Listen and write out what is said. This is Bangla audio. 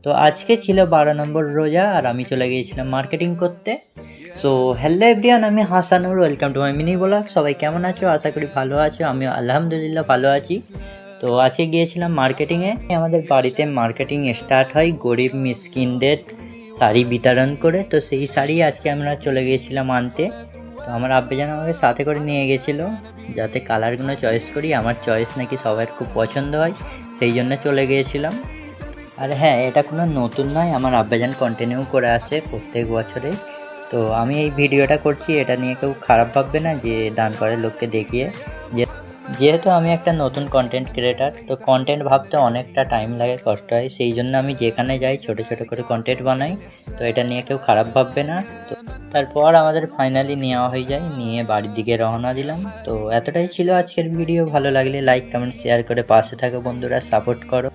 তো আজকে ছিল 12 নম্বর রোজা আর আমি চলে গিয়েছিলাম মার্কেটিং করতে। সো হ্যালো এভরিওয়ান, আমি Hasanur, welcome to my mini blog. সবাই কেমন আছো? আশা করি ভালো আছো। আমি আলহামদুলিল্লাহ ভালো আছি। তো আজকে গিয়েছিলাম মার্কেটিংয়ে। আমাদের বাড়িতে মার্কেটিং স্টার্ট হয় গরিব মিসকিনদের শাড়ি বিতরণ করে। তো সেই শাড়ি আজকে আমরা চলে গিয়েছিলাম আনতে। তো আমার আব্বাজান আমাকে সাথে করে নিয়ে গেছিলো যাতে কালারগুলো চয়েস করি। আমার চয়েস নাকি সবার খুব পছন্দ হয়, সেই জন্য চলে গিয়েছিলাম। আর হ্যাঁ, এটা কোনো নতুন নয়, আমার আব্বাজান কন্টিনিউ করে আসে প্রত্যেক বছরে। তো আমি এই ভিডিওটা করছি, এটা নিয়ে কেউ খারাপ ভাববে না যে দান করে লোককে দেখিয়ে। যেহেতু আমি একটা নতুন কন্টেন্ট ক্রিয়েটার, তো কন্টেন্ট ভাবতে অনেকটা টাইম লাগে, কষ্ট হয়, সেই জন্য আমি যেখানে যাই ছোট ছোট করে কন্টেন্ট বানাই। তো এটা নিয়ে কেউ খারাপ ভাববে না। তো তারপর আমাদের ফাইনালি নেওয়া হয়ে যায়, নিয়ে বাড়ির দিকে রওনা দিলাম। তো এতটাই ছিল আজকের ভিডিও। ভালো লাগলে লাইক কমেন্ট শেয়ার করে পাশে থাকো বন্ধুরা, সাপোর্ট করো।